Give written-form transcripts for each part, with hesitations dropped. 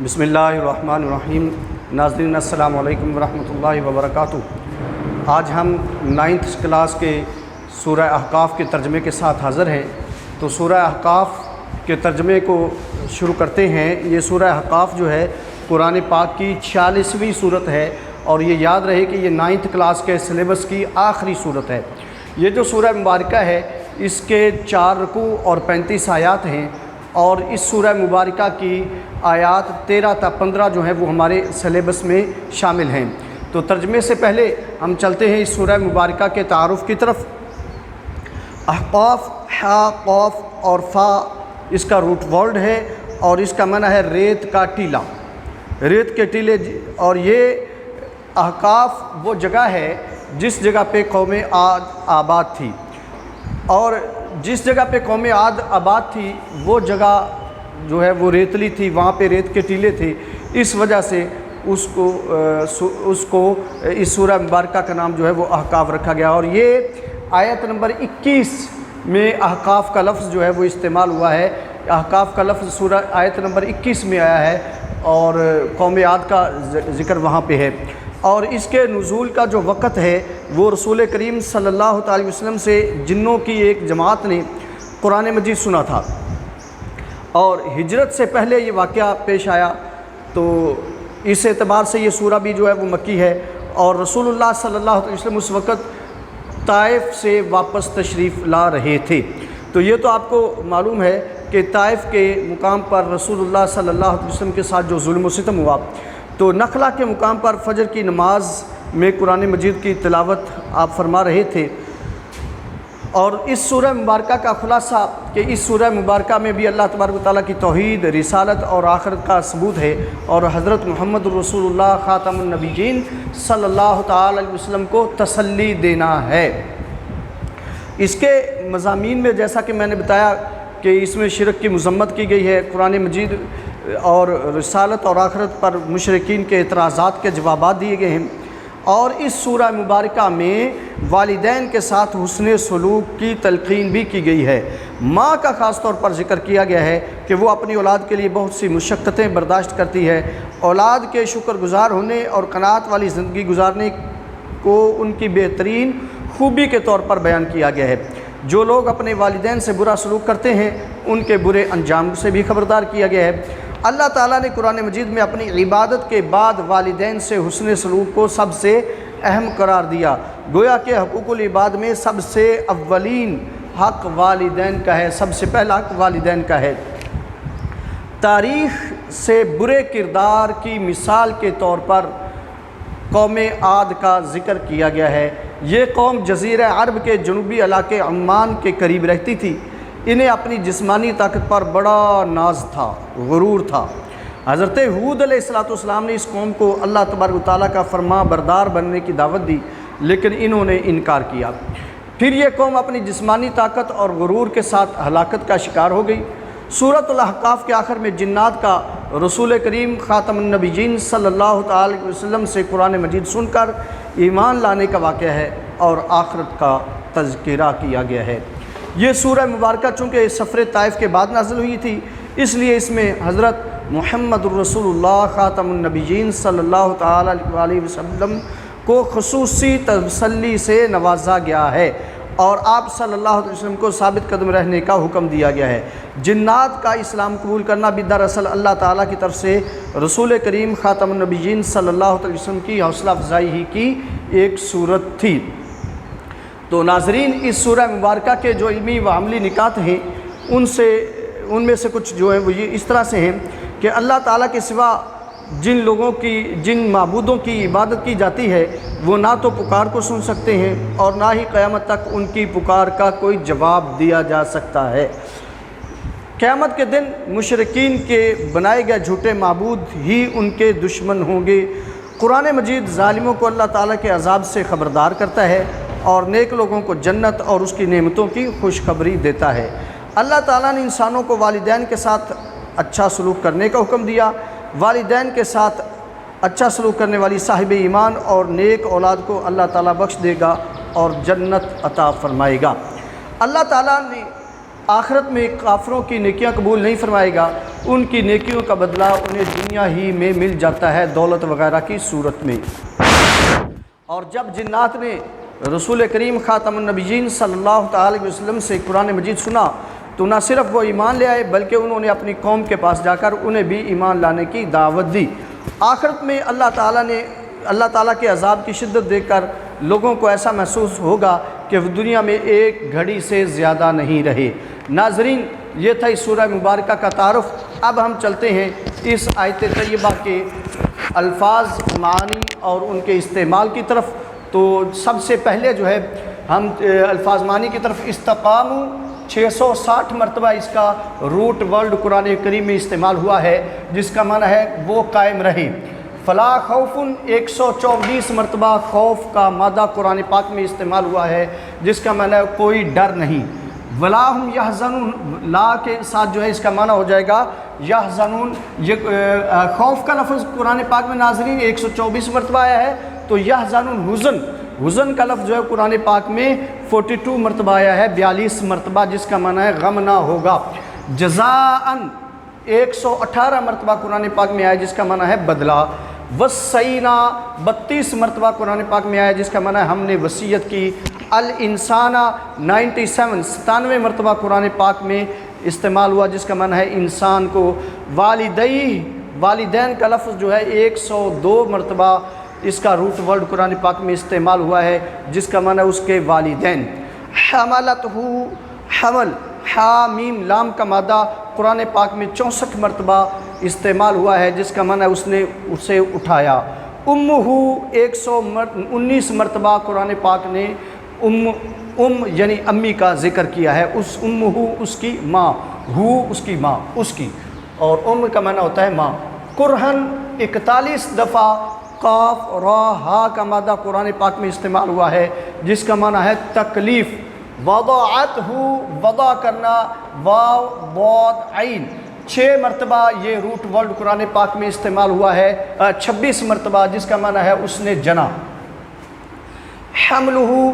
بسم اللہ الرحمن الرحیم۔ ناظرین السلام علیکم ورحمۃ اللہ وبرکاتہ۔ آج ہم 9th کلاس کے سورہ احقاف کے ترجمے کے ساتھ حاضر ہیں۔ تو سورہ احقاف کے ترجمے کو شروع کرتے ہیں۔ یہ سورہ احقاف جو ہے قرآن پاک کی 46ویں صورت ہے، اور یہ یاد رہے کہ یہ 9th کلاس کے سلیبس کی آخری صورت ہے۔ یہ جو سورہ مبارکہ ہے اس کے 4 رکوع اور 35 آیات ہیں، اور اس سورہ مبارکہ کی آیات 13 تا 15 جو ہیں وہ ہمارے سلیبس میں شامل ہیں۔ تو ترجمے سے پہلے ہم چلتے ہیں اس سورہ مبارکہ کے تعارف کی طرف۔ احقاف، حا، قاف اور فا اس کا روٹ ورڈ ہے، اور اس کا معنی ہے ریت کا ٹیلا، ریت کے ٹیلے۔ اور یہ احقاف وہ جگہ ہے جس جگہ پہ قوم عاد آباد تھی، اور جس جگہ پہ قوم عاد آباد تھی وہ جگہ جو ہے وہ ریتلی تھی، وہاں پہ ریت کے ٹیلے تھے، اس وجہ سے اس کو اس سورہ مبارکہ کا نام جو ہے وہ احقاف رکھا گیا۔ اور یہ آیت نمبر 21 میں احقاف کا لفظ جو ہے وہ استعمال ہوا ہے۔ احقاف کا لفظ سورہ آیت نمبر 21 میں آیا ہے، اور قوم عاد کا ذکر وہاں پہ ہے۔ اور اس کے نزول کا جو وقت ہے وہ رسول کریم صلی اللہ علیہ وسلم سے جنوں کی ایک جماعت نے قرآن مجید سنا تھا، اور ہجرت سے پہلے یہ واقعہ پیش آیا، تو اس اعتبار سے یہ سورہ بھی جو ہے وہ مکی ہے۔ اور رسول اللہ صلی اللہ علیہ وسلم اس وقت طائف سے واپس تشریف لا رہے تھے۔ تو یہ تو آپ کو معلوم ہے کہ طائف کے مقام پر رسول اللہ صلی اللہ علیہ وسلم کے ساتھ جو ظلم و ستم ہوا، تو نخلا کے مقام پر فجر کی نماز میں قرآن مجید کی تلاوت آپ فرما رہے تھے۔ اور اس سورہ مبارکہ کا خلاصہ کہ اس سورہ مبارکہ میں بھی اللہ تبارک و تعالیٰ کی توحید، رسالت اور آخرت کا ثبوت ہے، اور حضرت محمد رسول اللہ خاتم النبیین صلی اللہ تعالی علیہ وسلم کو تسلی دینا ہے۔ اس کے مضامین میں جیسا کہ میں نے بتایا کہ اس میں شرک کی مذمت کی گئی ہے، قرآن مجید اور رسالت اور آخرت پر مشرکین کے اعتراضات کے جوابات دیے گئے ہیں، اور اس سورہ مبارکہ میں والدین کے ساتھ حسن سلوک کی تلقین بھی کی گئی ہے۔ ماں کا خاص طور پر ذکر کیا گیا ہے کہ وہ اپنی اولاد کے لیے بہت سی مشقتیں برداشت کرتی ہے۔ اولاد کے شکر گزار ہونے اور قناعت والی زندگی گزارنے کو ان کی بہترین خوبی کے طور پر بیان کیا گیا ہے۔ جو لوگ اپنے والدین سے برا سلوک کرتے ہیں ان کے برے انجام سے بھی خبردار کیا گیا ہے۔ اللہ تعالیٰ نے قرآن مجید میں اپنی عبادت کے بعد والدین سے حسن سلوک کو سب سے اہم قرار دیا، گویا کہ حقوق العباد میں سب سے اولین حق والدین کا ہے، سب سے پہلا حق والدین کا ہے۔ تاریخ سے برے کردار کی مثال کے طور پر قوم عاد کا ذکر کیا گیا ہے۔ یہ قوم جزیرہ عرب کے جنوبی علاقے عمان کے قریب رہتی تھی۔ انہیں اپنی جسمانی طاقت پر بڑا ناز تھا، غرور تھا۔ حضرت ہود علیہ السلام نے اس قوم کو اللہ تبارک و تعالیٰ کا فرما بردار بننے کی دعوت دی، لیکن انہوں نے انکار کیا۔ پھر یہ قوم اپنی جسمانی طاقت اور غرور کے ساتھ ہلاکت کا شکار ہو گئی۔ سورۃ الاحقاف کے آخر میں جنات کا رسول کریم خاتم النبیین صلی اللہ تعالی علیہ وسلم سے قرآن مجید سن کر ایمان لانے کا واقعہ ہے، اور آخرت کا تذکرہ کیا گیا ہے۔ یہ سورہ مبارکہ چونکہ سفر طائف کے بعد نازل ہوئی تھی، اس لیے اس میں حضرت محمد الرسول اللہ خاتم النبیین صلی اللہ تعالی علیہ وسلم کو خصوصی تسلی سے نوازا گیا ہے، اور آپ صلی اللہ علیہ وسلم کو ثابت قدم رہنے کا حکم دیا گیا ہے۔ جنات کا اسلام قبول کرنا بھی دراصل اللہ تعالیٰ کی طرف سے رسول کریم خاتم النبیین صلی اللہ علیہ وسلم کی حوصلہ افزائی ہی کی ایک صورت تھی۔ تو ناظرین، اس سورہ مبارکہ کے جو علمی و عملی نکات ہیں ان میں سے کچھ جو ہیں وہ یہ اس طرح سے ہیں کہ اللہ تعالیٰ کے سوا جن معبودوں کی عبادت کی جاتی ہے وہ نہ تو پکار کو سن سکتے ہیں، اور نہ ہی قیامت تک ان کی پکار کا کوئی جواب دیا جا سکتا ہے۔ قیامت کے دن مشرکین کے بنائے گئے جھوٹے معبود ہی ان کے دشمن ہوں گے۔ قرآن مجید ظالموں کو اللہ تعالیٰ کے عذاب سے خبردار کرتا ہے، اور نیک لوگوں کو جنت اور اس کی نعمتوں کی خوشخبری دیتا ہے۔ اللہ تعالیٰ نے انسانوں کو والدین کے ساتھ اچھا سلوک کرنے کا حکم دیا۔ والدین کے ساتھ اچھا سلوک کرنے والی صاحب ایمان اور نیک اولاد کو اللہ تعالیٰ بخش دے گا اور جنت عطا فرمائے گا۔ اللہ تعالیٰ نے آخرت میں کافروں کی نیکیاں قبول نہیں فرمائے گا، ان کی نیکیوں کا بدلہ انہیں دنیا ہی میں مل جاتا ہے دولت وغیرہ کی صورت میں۔ اور جب جنات نے رسول کریم خاتم النبیین صلی اللہ تعالی علیہ وسلم سے قرآن مجید سنا تو نہ صرف وہ ایمان لے آئے بلکہ انہوں نے اپنی قوم کے پاس جا کر انہیں بھی ایمان لانے کی دعوت دی۔ آخرت میں اللہ تعالیٰ کے عذاب کی شدت دیکھ کر لوگوں کو ایسا محسوس ہوگا کہ وہ دنیا میں ایک گھڑی سے زیادہ نہیں رہے۔ ناظرین، یہ تھا اس سورہ مبارکہ کا تعارف۔ اب ہم چلتے ہیں اس آیت طیبہ کے الفاظ، معانی اور ان کے استعمال کی طرف۔ تو سب سے پہلے جو ہے ہم الفاظ معانی کی طرف استقاموا 660 مرتبہ اس کا روٹ ورڈ قرآن کریم میں استعمال ہوا ہے، جس کا معنی ہے وہ قائم رہے۔ فلا خوف 124 مرتبہ خوف کا مادہ قرآن پاک میں استعمال ہوا ہے، جس کا معنی ہے کوئی ڈر نہیں۔ ولا ہم یحزنون، لا کے ساتھ جو ہے اس کا معنی ہو جائے گا یحزنون۔ یہ خوف کا لفظ قرآن پاک میں ناظرین 124 مرتبہ آیا ہے، تو یحزنون حزن کا لفظ جو ہے قرآن پاک میں 42 مرتبہ آیا ہے، 42 مرتبہ، جس کا معنی ہے غم نہ ہوگا۔ جزاءً 118 مرتبہ قرآن پاک میں آیا، جس کا معنی ہے بدلہ۔ وصینا 32 مرتبہ قرآن پاک میں آیا، جس کا معنی ہے ہم نے وصیت کی۔ الانسانہ 97 مرتبہ قرآن پاک میں استعمال ہوا، جس کا معنی ہے انسان کو۔ والدین کا لفظ جو ہے 102 مرتبہ اس کا روٹ ورڈ قرآن پاک میں استعمال ہوا ہے، جس کا معنی ہے اس کے والدین۔ حملتہ حمل، حامیم لام کا مادہ قرآن پاک میں 64 مرتبہ استعمال ہوا ہے، جس کا معنی ہے اس نے اسے اٹھایا۔ امہ 119 مرتبہ قرآن پاک نے یعنی امی کا ذکر کیا ہے۔ اس امہ اس کی ماں، اس کی ماں، اس کی، اور کا معنی ہوتا ہے ماں۔ کرہن 41 دفعہ قاف را ہا کا مادہ قرآن پاک میں استعمال ہوا ہے، جس کا معنی ہے تکلیف۔ وضعتہ وضع کرنا، واو ضاد عین 6 مرتبہ یہ روٹ ورڈ قرآن پاک میں استعمال ہوا ہے، 26 مرتبہ، جس کا معنی ہے اس نے جنا۔ حملہ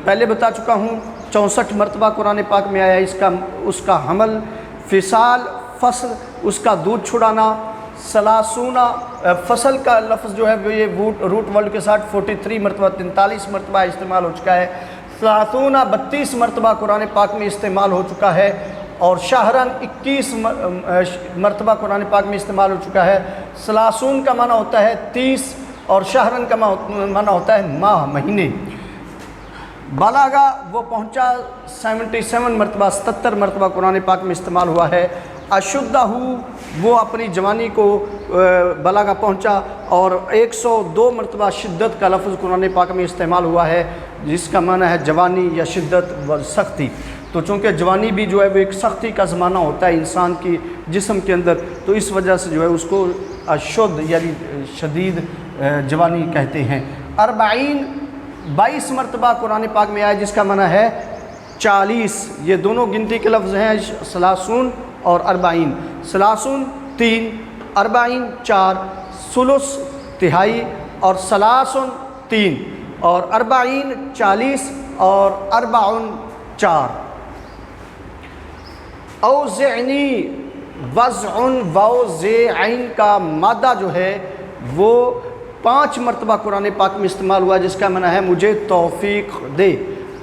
پہلے بتا چکا ہوں 64 مرتبہ قرآن پاک میں آیا اس کا حمل۔ فصال فصل، اس کا دودھ چھڑانا۔ سلاسونہ فصل کا لفظ جو ہے یہ روٹ ورڈ کے ساتھ 43 مرتبہ 43 مرتبہ استعمال ہو چکا ہے۔ سلاسونہ 32 مرتبہ قرآن پاک میں استعمال ہو چکا ہے، اور شہرن 21 مرتبہ قرآن پاک میں استعمال ہو چکا ہے۔ سلاسون کا معنی ہوتا ہے 30، اور شہرن کا معنی ہوتا ہے ماہ، مہینے۔ بلاغا وہ پہنچا 77 مرتبہ 77 مرتبہ قرآن پاک میں استعمال ہوا ہے۔ اشدہ وہ اپنی جوانی کو بلاغا پہنچا، اور 102 مرتبہ شدت کا لفظ قرآن پاک میں استعمال ہوا ہے، جس کا معنی ہے جوانی یا شدت و سختی۔ تو چونکہ جوانی بھی جو ہے وہ ایک سختی کا زمانہ ہوتا ہے انسان کی جسم کے اندر، تو اس وجہ سے جو ہے اس کو اشد یعنی شدید جوانی کہتے ہیں۔ 22 مرتبہ قرآن پاک میں آیا، جس کا معنی ہے 40۔ یہ دونوں گنتی کے لفظ ہیں، سلاسون اور 40۔ سلاسون 3، 40 4، ثلث تہائی، اور سلاسن 3، اور 40 40، اور 40 4۔ اوزعنی وضع ووزعین کا مادہ جو ہے وہ 5 مرتبہ قرآن پاک میں استعمال ہوا، جس کا معنی ہے مجھے توفیق دے۔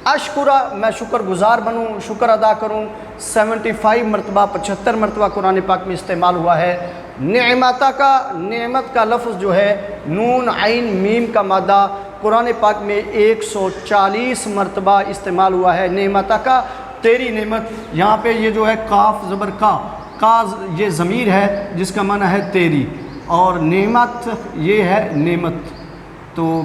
اشکرہ میں شکر گزار بنوں، شکر ادا کروں، 75 مرتبہ 75 مرتبہ قرآن پاک میں استعمال ہوا ہے۔ نعمت کا لفظ جو ہے نون عین میم کا مادہ قرآن پاک میں 140 مرتبہ استعمال ہوا ہے۔ نعمت کا تیری نعمت، یہاں پہ یہ جو ہے کاف زبر کا یہ ضمیر ہے، جس کا معنی ہے تیری، اور نعمت یہ ہے نعمت، تو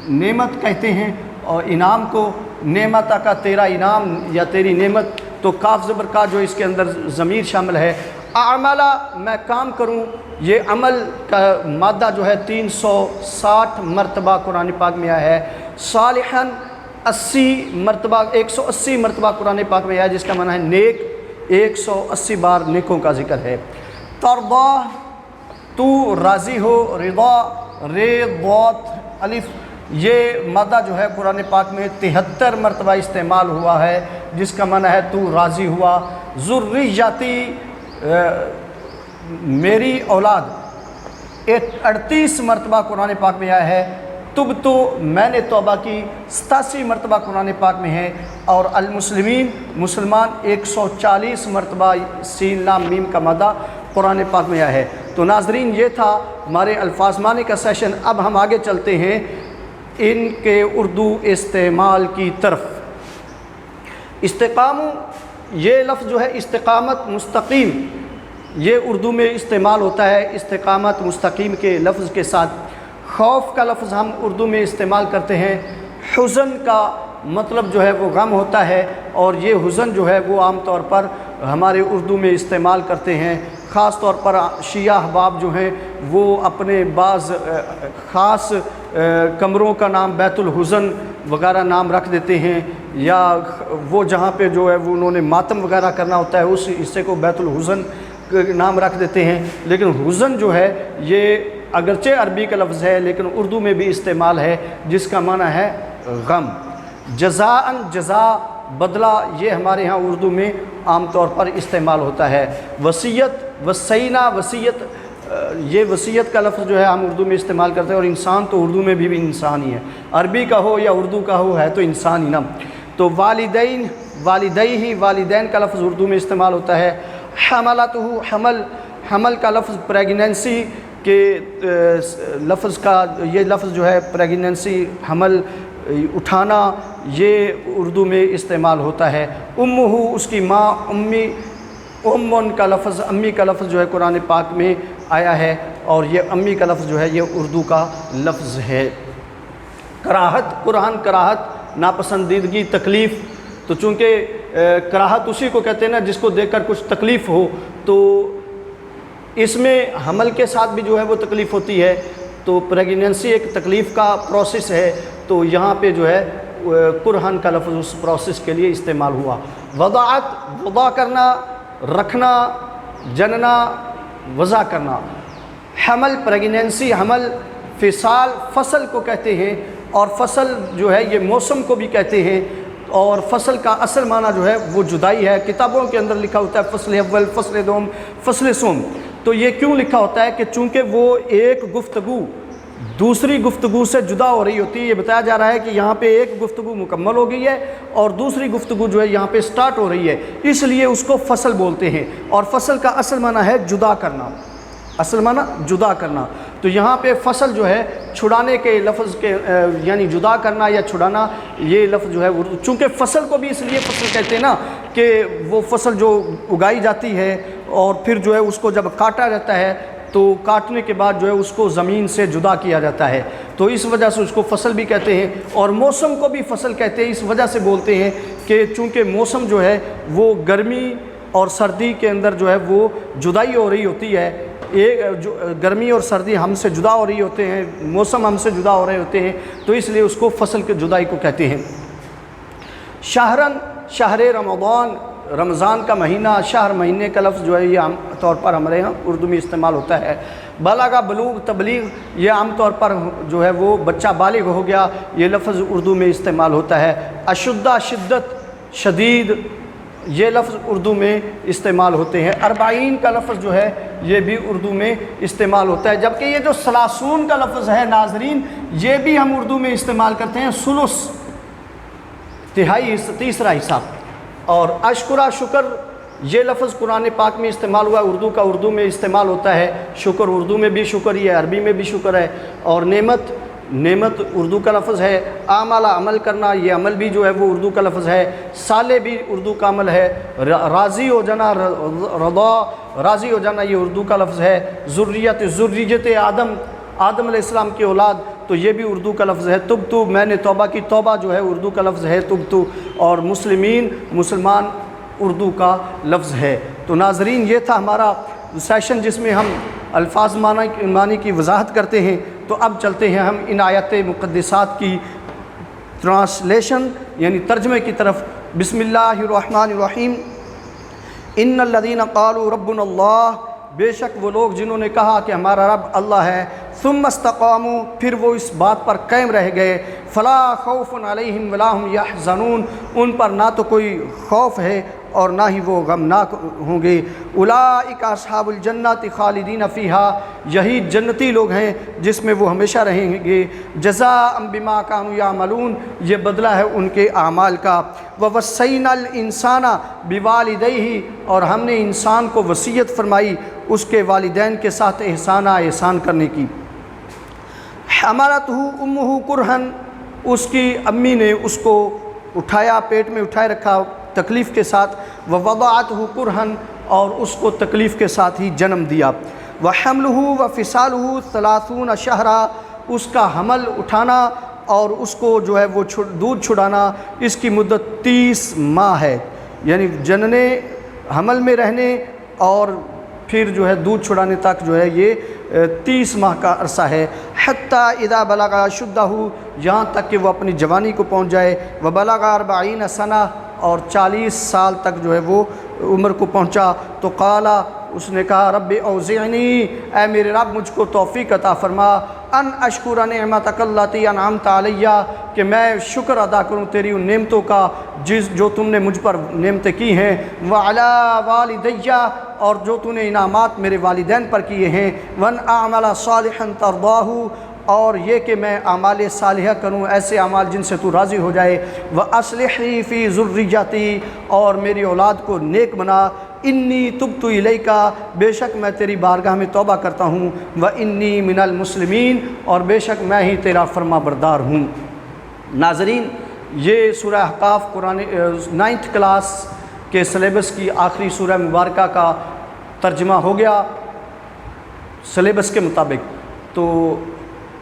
نعمت کہتے ہیں اور انعام کو۔ نعمت کا تیرا انعام یا تیری نعمت، تو کاف زبر کا جو اس کے اندر ضمیر شامل ہے۔ اعملا میں کام کروں، یہ عمل کا مادہ جو ہے 360 مرتبہ قرآن پاک میں آیا ہے۔ صالحاً 80 مرتبہ 180 مرتبہ قرآن پاک میں آیا، جس کا معنی ہے نیک، 180 بار نیکوں کا ذکر ہے۔ ترضا تو راضی ہو، رضا ضاد الف، یہ مادہ جو ہے قرآن پاک میں 73 مرتبہ استعمال ہوا ہے، جس کا معنی ہے تو راضی ہوا۔ ذریتی میری اولاد 38 مرتبہ قرآن پاک میں آیا ہے، تب تو میں نے توبہ کی 87 مرتبہ قرآن پاک میں ہے، اور المسلمین مسلمان 140 مرتبہ سین لام میم کا مادہ قرآن پاک میں آیا ہے۔ تو ناظرین یہ تھا ہمارے الفاظ معنی کا سیشن۔ اب ہم آگے چلتے ہیں ان کے اردو استعمال کی طرف۔ استقام، یہ لفظ جو ہے استقامت، مستقیم، یہ اردو میں استعمال ہوتا ہے استقامت مستقیم کے لفظ کے ساتھ۔ خوف کا لفظ ہم اردو میں استعمال کرتے ہیں۔ حزن کا مطلب جو ہے وہ غم ہوتا ہے، اور یہ حزن جو ہے وہ عام طور پر ہمارے اردو میں استعمال کرتے ہیں۔ خاص طور پر شیعہ احباب جو ہیں وہ اپنے بعض خاص کمروں کا نام بیت الحزن وغیرہ نام رکھ دیتے ہیں، یا وہ جہاں پہ جو ہے وہ انہوں نے ماتم وغیرہ کرنا ہوتا ہے اس حصے کو بیت الحزن نام رکھ دیتے ہیں۔ لیکن حزن جو ہے یہ اگرچہ عربی کا لفظ ہے لیکن اردو میں بھی استعمال ہے، جس کا معنی ہے غم۔ جزاءً، جزا، بدلہ، یہ ہمارے ہاں اردو میں عام طور پر استعمال ہوتا ہے۔ وصیت، وصینا، وصیت، یہ وصیت کا لفظ جو ہے ہم اردو میں استعمال کرتے ہیں، اور انسان تو اردو میں بھی انسان ہی ہے، عربی کا ہو یا اردو کا ہو، ہے تو انسان ہی نا۔ تو والدین، والدیہ، والدین کا لفظ اردو میں استعمال ہوتا ہے۔ حملتہ، حمل، حمل کا لفظ پریگننسی کے لفظ کا، یہ لفظ جو ہے پریگننسی، حمل، اٹھانا، یہ اردو میں استعمال ہوتا ہے۔ امہ، اس کی ماں، امی، امن کا لفظ، امی کا لفظ جو ہے قرآن پاک میں آیا ہے، اور یہ امی کا لفظ جو ہے یہ اردو کا لفظ ہے۔ کراہت، قرآن کراہت، ناپسندیدگی، تکلیف، تو چونکہ کراہت اسی کو کہتے ہیں نا جس کو دیکھ کر کچھ تکلیف ہو، تو اس میں حمل کے ساتھ بھی جو ہے وہ تکلیف ہوتی ہے، تو پریگننسی ایک تکلیف کا پروسیس ہے، تو یہاں پہ جو ہے قرآن کا لفظ اس پروسیس کے لیے استعمال ہوا۔ وضاعت، وضع کرنا، رکھنا، جننا، وضع کرنا۔ حمل، پریگننسی، حمل، فصال، فصل کو کہتے ہیں، اور فصل جو ہے یہ موسم کو بھی کہتے ہیں، اور فصل کا اصل معنی جو ہے وہ جدائی ہے۔ کتابوں کے اندر لکھا ہوتا ہے فصل اول، فصل دوم، فصل سوم۔ تو یہ کیوں لکھا ہوتا ہے کہ چونکہ وہ ایک گفتگو دوسری گفتگو سے جدا ہو رہی ہوتی ہے۔ یہ بتایا جا رہا ہے کہ یہاں پہ ایک گفتگو مکمل ہو گئی ہے اور دوسری گفتگو جو ہے یہاں پہ سٹارٹ ہو رہی ہے، اس لیے اس کو فصل بولتے ہیں، اور فصل کا اصل معنی ہے جدا کرنا، اصل معنی جدا کرنا۔ تو یہاں پہ فصل جو ہے چھڑانے کے لفظ کے یعنی جدا کرنا یا چھڑانا، یہ لفظ جو ہے چونکہ فصل کو بھی اس لیے فصل کہتے ہیں نا کہ وہ فصل جو اگائی جاتی ہے اور پھر جو ہے اس کو جب کاٹا جاتا ہے تو کاٹنے کے بعد جو ہے اس کو زمین سے جدا کیا جاتا ہے، تو اس وجہ سے اس کو فصل بھی کہتے ہیں۔ اور موسم کو بھی فصل کہتے ہیں، اس وجہ سے بولتے ہیں کہ چونکہ موسم جو ہے وہ گرمی اور سردی کے اندر جو ہے وہ جدائی ہو رہی ہوتی ہے، گرمی اور سردی ہم سے جدا ہو رہی ہوتے ہیں، موسم ہم سے جدا ہو رہے ہوتے ہیں، تو اس لیے اس کو فصل کے جدائی کو کہتے ہیں۔ شہرن، شہر رمضان، رمضان کا مہینہ، شہر مہینے کا لفظ جو ہے یہ عام طور پر ہمارے یہاں اردو میں استعمال ہوتا ہے۔ بلغ، بلوغ، تبلیغ، یہ عام طور پر جو ہے وہ بچہ بالغ ہو گیا، یہ لفظ اردو میں استعمال ہوتا ہے۔ اشدہ، شدت، شدید، یہ لفظ اردو میں استعمال ہوتے ہیں۔ 40 کا لفظ جو ہے یہ بھی اردو میں استعمال ہوتا ہے، جبکہ یہ جو 30 کا لفظ ہے ناظرین، یہ بھی ہم اردو میں استعمال کرتے ہیں، ثلث، تہائی، تیسرا حصہ۔ اور اشکرہ، شکر، یہ لفظ قرآن پاک میں استعمال ہوا ہے، اردو کا اردو میں استعمال ہوتا ہے۔ شکر اردو میں بھی شکر ہی ہے، عربی میں بھی شکر ہے۔ اور نعمت، نعمت اردو کا لفظ ہے۔ عمل، عمل کرنا، یہ عمل بھی جو ہے وہ اردو کا لفظ ہے۔ صالح بھی اردو کا عمل ہے۔ راضی ہو جانا، رضا، راضی ہو جانا، یہ اردو کا لفظ ہے۔ ذریت، ذریت آدم، آدم علیہ السلام کی اولاد، تو یہ بھی اردو کا لفظ ہے۔ تبتو، میں نے توبہ کی، توبہ جو ہے اردو کا لفظ ہے تبتو۔ اور مسلمین، مسلمان اردو کا لفظ ہے۔ تو ناظرین یہ تھا ہمارا سیشن جس میں ہم الفاظ معنی کی وضاحت کرتے ہیں۔ تو اب چلتے ہیں ہم ان آیات مقدسات کی ٹرانسلیشن یعنی ترجمے کی طرف۔ بسم اللہ الرحمن الرحیم۔ ان الذین قالوا ربنا اللہ، بے شک وہ لوگ جنہوں نے کہا کہ ہمارا رب اللہ ہے، ثم استقاموا، پھر وہ اس بات پر قائم رہ گئے، فلا خوف علیہم ولا هم یحزنون، ان پر نہ تو کوئی خوف ہے اور نہ ہی وہ غمناک ہوں گے۔ اولئک اصحاب الجنۃ خالدین فیہا، یہی جنتی لوگ ہیں جس میں وہ ہمیشہ رہیں گے۔ جزاء بما کانوا یعملون، یہ بدلہ ہے ان کے اعمال کا۔ ووصینا الانسان بوالدیہ، اور ہم نے انسان کو وصیت فرمائی اس کے والدین کے ساتھ احسان کرنے کی۔ حملتہ امہ کرہن، اس کی امی نے اس کو اٹھایا، پیٹ میں اٹھائے رکھا تکلیف کے ساتھ۔ ووضعتہ کرہن، اور اس کو تکلیف کے ساتھ ہی جنم دیا۔ وحملہ وفصالہ 30 شہرا، اس کا حمل اٹھانا اور اس کو جو ہے وہ دودھ چھڑانا، اس کی مدت 30 ماہ ہے، یعنی جننے، حمل میں رہنے اور پھر جو ہے دودھ چھڑانے تک جو ہے یہ 30 ماہ کا عرصہ ہے۔ حتیٰ اذا بلغ اشدہ، یہاں تک کہ وہ اپنی جوانی کو پہنچ جائے۔ وبلغ 40 سنہ، اور 40 سال تک جو ہے وہ عمر کو پہنچا۔ تو قال، اس نے کہا رب اوزعنی، اے میرے رب مجھ کو توفیق عطا فرما، ان اشکر نعمتک التی انعمت علیہ، کہ میں شکر ادا کروں تیری ان نعمتوں کا جو تم نے مجھ پر نعمتیں کی ہیں۔ وعلی والدیہ، اور جو تو نے انعامات میرے والدین پر کیے ہیں۔ وان اعمل صالحا ترضاہ، اور یہ کہ میں اعمال صالحہ کروں، ایسے اعمال جن سے تو راضی ہو جائے۔ وَأَصْلِحْ لِي فِي ذُرِّيَّتِي، اور میری اولاد کو نیک بنا۔ انی تبت الیک، بے شک میں تیری بارگاہ میں توبہ کرتا ہوں۔ وَإِنِّي مِنَ الْمُسْلِمِينَ، اور بے شک میں ہی تیرا فرما بردار ہوں۔ ناظرین، یہ سورہ احقاف قرآن 9th کلاس کے سلیبس کی آخری سورہ مبارکہ کا ترجمہ ہو گیا سلیبس کے مطابق۔ تو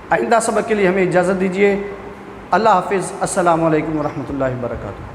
آئندہ سبق کے لیے ہمیں اجازت دیجیے۔ اللہ حافظ، السلام علیکم ورحمۃ اللہ وبرکاتہ۔